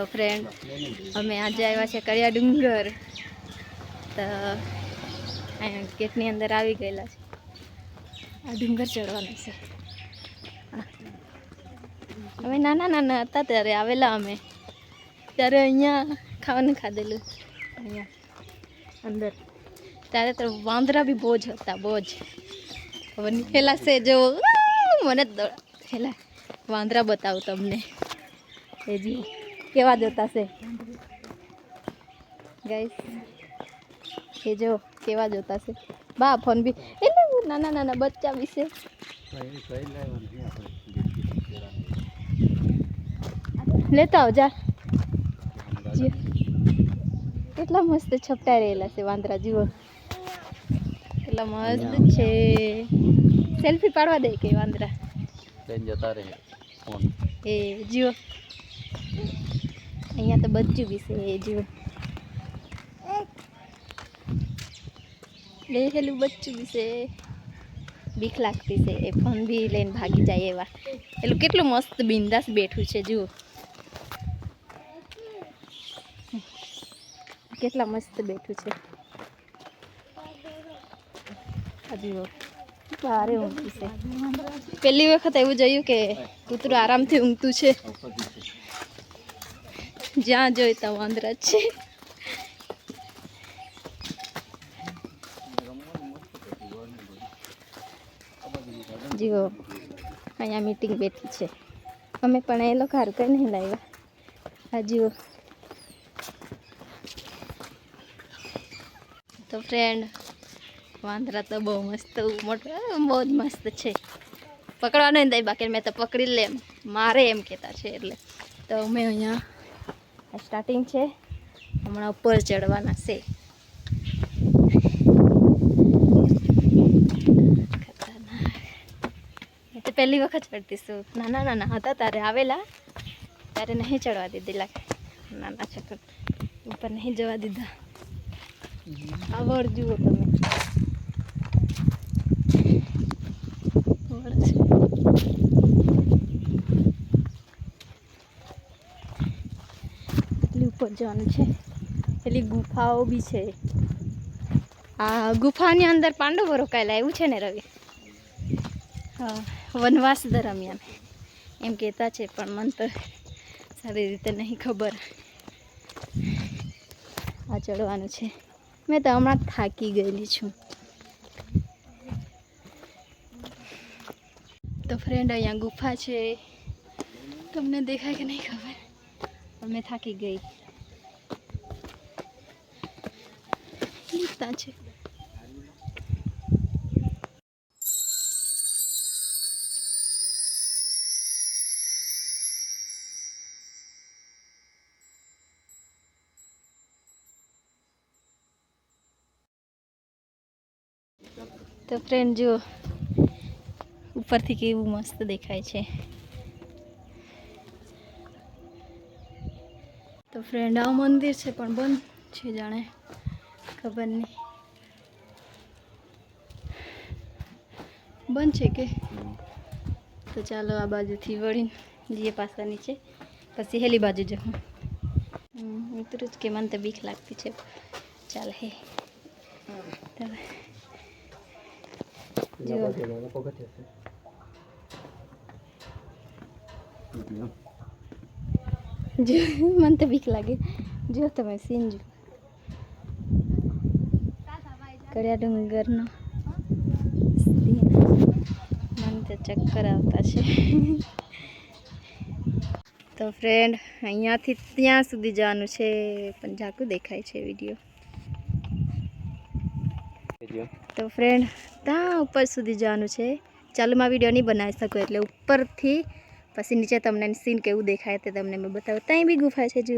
Friend अमे आज आव्या छे करिया डूंगर तो गेटनी अंदर आवी गयेला छे। आ डूंगर चढ़वानो छे। अमे नाना नाना हता त्यारे आवेला अमे त्यारे अहींया खावानुं खाधेलुं अहींया अंदर त्यारे तो वांदरा भी बोज हता बोज હવે નીકળેલા છે જો મને હેલા વાંદરા બતાવું તમને એ જી કેવા જોતા છે ગાઈસ એ જો કેવા જોતા છે બા ફોન બી એટલે નાના નાના બચ્ચા વિશે લેતા આવ જા કેટલા મસ્ત છપટાઈ રહેલા છે વાંદરા જુઓ કેટલા મસ્ત છે સેલ્ફી પાડવા દે કે વાંદરા લઈને જતા રહે ફોન એ જુઓ અહીંયા તો બચ્ચું બી છે એ જુઓ લેલું બચ્ચું બી છે બીક લાગતી છે એ ફોન બી લઈને ભાગી જાય એવા એલું કેટલું મસ્ત બિંદાસ બેઠું છે જુઓ કેટલા મસ્ત બેઠું છે જુઓ ભારે ઊંઘતું છે પહેલી વખત એવું જોયું કે કૂતરું આરામથી ઊંઘતું છે જ્યાં જોઈ ત્યાં વાંદરા છે જીવો અહીંયા મીટિંગ બેઠી છે અમે પણ એ લોકો હારું કંઈ નહીં લાવ્યા હા જીવો તો ફ્રેન્ડ વાંદરા તો બહુ મસ્ત મોટો બહુ જ મસ્ત છે પકડવાનો નહીં દઈ બાકી મેં તો પકડી લે મારે એમ કહેતા છે એટલે તો અમે અહીંયા સ્ટાર્ટિંગ છે હમણાં ઉપર ચડવાના છે તો પહેલી વખત ચડતીશું નાના નાના હતા તારે આવેલા ત્યારે નહીં ચડવા દીધેલા નાના છોકરા ઉપર નહીં જવા દીધા આવડ જુઓ તમે એટલી ઉપર જવાનું છે પેલી ગુફાઓ બી છે આ ગુફાની અંદર પાંડવો રોકાયેલા એવું છે ને રવિ હા વનવાસ દરમિયાન એમ કહેતા છે પણ મને તો સારી રીતે નહીં ખબર આ ચડવાનું છે મેં તો હમણાં થાકી ગયેલી છું તો ફ્રેન્ડ અહીંયા ગુફા છે તમને દેખાય કે નહીં ખબર પણ મેં થાકી ગઈ ત્યાં છે તો ફ્રેન્ડ જુઓ ઉપરથી કેવું મસ્ત દેખાય છે તો ફ્રેન્ડ આ મંદિર છે પણ બંધ છે જાણે ખબર નહીં બંધ છે કે તો ચાલો આ બાજુથી વળીને જઈએ પાછા નીચે પછી હેલી બાજુ જવું એટલું જ કે મને તો બીક લાગતી છે ચાલ હે જો મને તો બીક લાગે જો તમે સીન જો કરિયા ડુંગરનો મને તો ચક્કર આવતા છે તો ફ્રેન્ડ અહીંયાથી ત્યાં સુધી જવાનું છે પણ ઝાકું દેખાય છે વિડીયો તો ફ્રેન્ડ ત્યાં ઉપર સુધી જવાનું છે ચાલુમાં વિડીયો નહીં બનાવી શકું એટલે ઉપરથી પછી નીચે તમને સીન કેવું દેખાય તે તમને મેં બતાવું ત્યાં બી ગુફા છે જો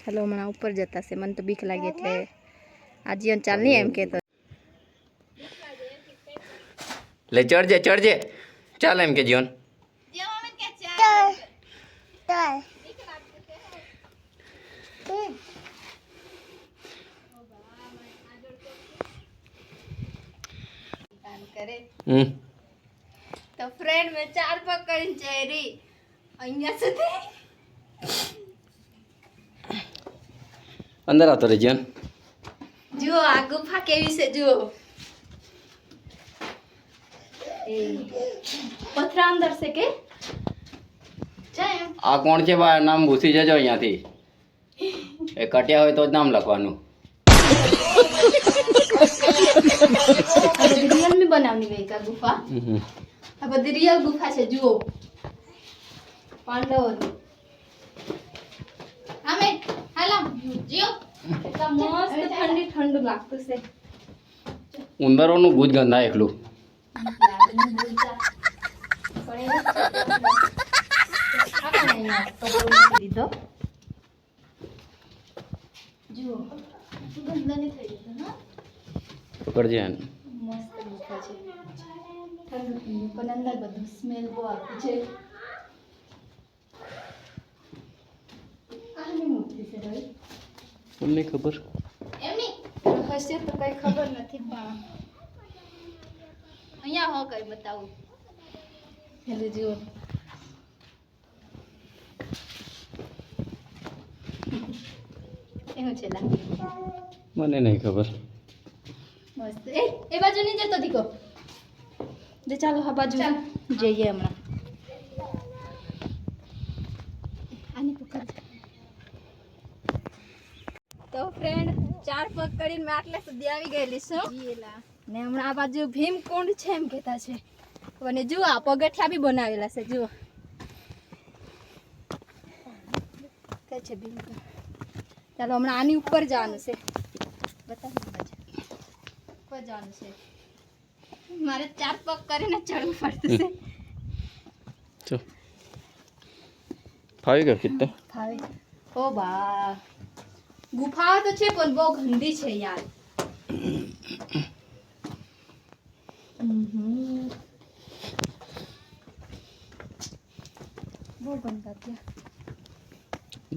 ચાલો હમણાં ઉપર જતા છે મને તો બીક લાગે એટલે આજીવન ચાલ નહીં એમ કહેતો લે ચડજે ચાલ એમ કે જીવન करे तो फ्रेंड में 4 पकड़ चेरी અહીંયા સુધી અંદર આવતો રે જીવન. જુઓ આ ગુફા કેવી છે જુઓ. એ પથરા અંદર છે કે જાય એમ. આ કોણ છે બા? નામ ભૂસી જજો અહીંયાથી. એ કટ્યા હોય તો જ નામ લખવાનું. રિયલ મી બનાવની ગઈ કા ગુફા. આ બધી રિયલ ગુફા છે જુઓ. પાંડવોની. આમે હાલા જીઓ. એટલા મસ્ત ઠંડી ઠંડુ લાગતું છે. ઉંદરોનું ગુજ ગંધા એકલું. લીધો જુઓ સુગંધ નહીં થઈ ગઈ હા. પકડજે આને. મસ્ત ગુફા છે ઠંડુ ઠંડુ પણ અંદર બધું સ્મેલ બહુ આવતી છે. આની મૂર્તિ છે રવિ. તમને ખબર? એમની રહસ્ય તો કઈ ખબર નથી પણ અહીંયા હો કઈ બતાવું. હેલો જુઓ એવું છે લા. મને નહીં ખબર. મસ્ત એ બાજુ નહીં જતો દીકો. જે ચાલો આ બાજુ જઈએ હમણાં. આની પકડ. તો ફ્રેન્ડ 4 પગ કરીને મેં આટલે સુધી આવી ગયેલી છું ને હમણાં આ બાજુ ભીમકુંડ છે એમ કહેતા છે. અને જુઓ આ પગથિયા બી બનાવેલા છે જુઓ. કે છે ભીમકુંડ. ચાલો હમણાં આની ઉપર જવાનું છે. બતાવો ઉપર જવાનું છે. મારે 4 પગ કરીને ચડવું પડતું છે. ચો ફાવી ગયો કિત્તે. ફાવે. ઓ બા ગુફા તો છે પણ બહુ ગંદી છે યાર. બહુ ગંદા ત્યાં.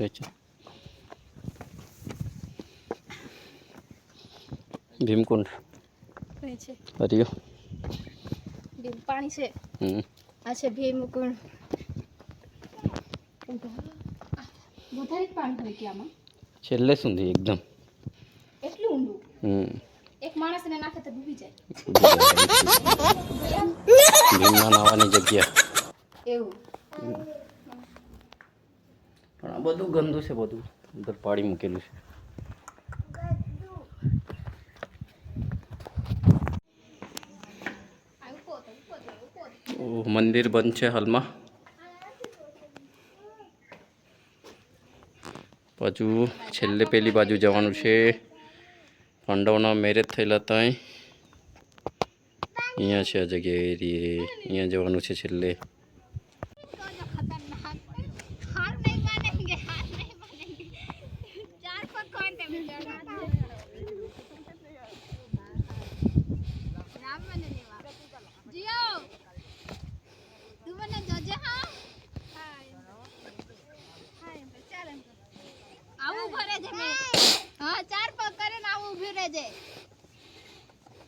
દેખો ભીમકુંડ કઈ છે હરિયો. ભીમ પાણી છે. આ છે ભીમકુંડ. વધારે જ પાણી હોય કે આમાં છેલ્લે સુધી એકદમ. એટલું ઊંડું. એક માણસને નાખે તો ડૂબી જાય. ભીમના નાવાની જગ્યા. એવું પણ આ બધું ગંદુ છે બધું. અંદર પાણી મૂકેલું છે. મંદિર બંધ છે હાલમાં. બાજુ છેલ્લે પેલી બાજુ જવાનું છે. પાંડવોના મેરેજ થયેલા હતા અહીંયા છે આ જગ્યાએ. અહીંયા જવાનું છે છેલ્લે. આવું ભરે છે મે. હા 4 પગ કરીને આવું ઊભી રહેજે.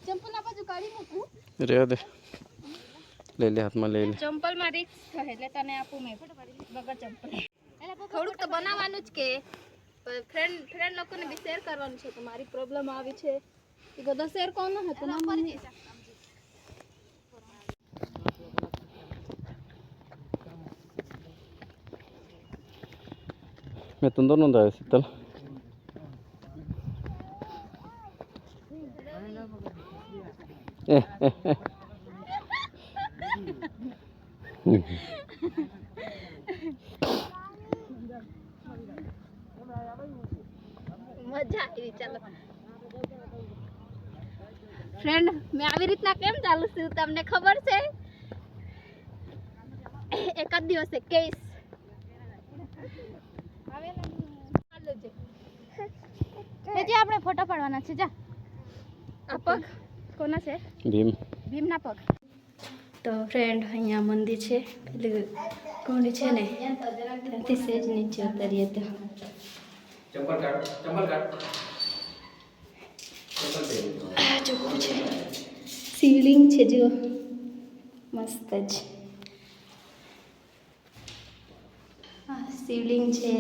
ચંપલ આ બાજુ કાઢી મૂકું. રહેવા દે. લે લે હાથમાં લઈ લે. ચંપલ માં રિસ્ક છે એટલે તને આપું મેં વગર ચંપલ. થોડુંક તો બનાવવાનું જ કે ફ્રેન્ડ લોકોને બી શેર કરવાનું છે કે મારી પ્રોબ્લેમ આવી છે એ બધા શેર કોણ હતું ના મને. मैं तुम दोनों आया शीतल. મજા આવી. ચાલો ફ્રેન્ડ મેં આવી રીતના કેમ ચાલુ છું તમને ખબર છે? એક જ દિવસે કેસ આપણે ફોટો પાડવાના છે. જા આ પગ કોના છે? ભીમના પગ. તો ફ્રેન્ડ અહીંયા મંદિર છે પેલું કુંડ છે ને ત્યાંથી સેજ નીચે ઉતરીએ તો આ ચોખ્ખું છે. શિવલિંગ છે જો મસ્ત જ. શિવલિંગ છે.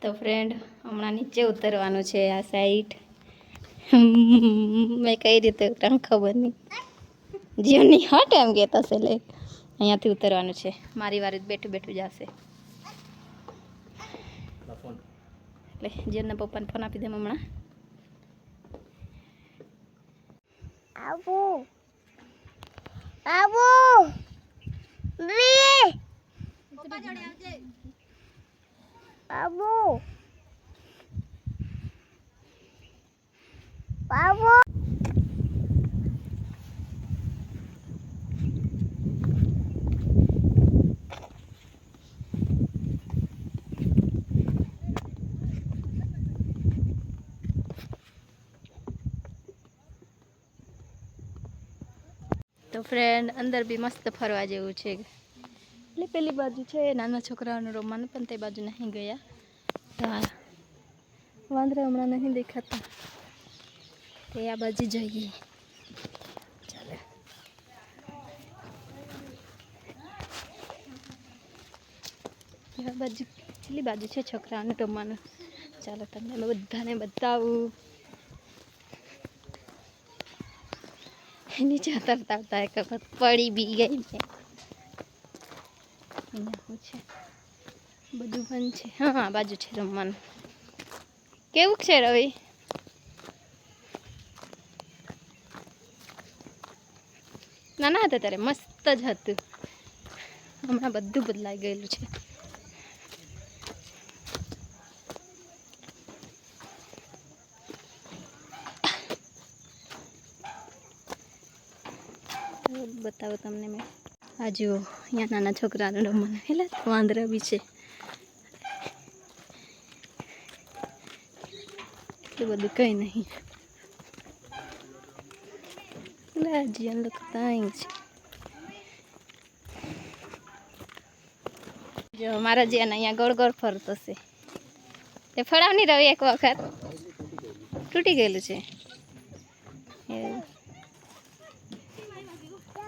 તો ફ્રેન્ડ હમણાં નીચે ઉતરવાનું છે આ સાઈડ. મેં કઈ રીતે ઉતરણ ખબર નહીં. જીવની હટ એમ કહેતા છે લે. અહીંયાથી ઉતરવાનું છે. મારી વારી બેઠું બેઠું જશે. એટલે જીવના પપ્પાને ફોન આપી દે હમણાં. આવો આવો રે આવો આવો. તો ફ્રેન્ડ અંદર બી મસ્ત ફરવા જેવું છે. એટલે પેલી બાજુ છે નાના છોકરાઓનું રમવાનું, પણ તે બાજુ નહીં ગયા. તો વાંદરા હમણાં નહીં દેખાતા, તે આ બાજુ જઈએ. ચાલો આ બાજુ પેલી બાજુ છે છોકરાઓનું રમવાનું. ચાલો તમને બધાને બતાવું. નીચે ઉતરતા ઉતરતા એક વખત પડી બી ગઈ મેં. અહીંયા શું છે? બધું બંધ છે. હા આ બાજુ છે રમવાનું. કેવું છે રવિ? નાના હતા ત્યારે મસ્ત જ હતું. હમણાં બધું બદલાઈ ગયેલું છે. બતાવો તમને મેં. આ જુઓ અહીંયા નાના છોકરાનું રમવાનું. એટલે વાંદરા બી છે. એટલું બધું કંઈ નહીં. એટલે જીવન લોકો ત્યાં છે. જો મારા જીવન અહીંયા ગોળ ગોળ ફરતો છે. તે ફળાવની રવિ એક વખત તૂટી ગયેલું છે.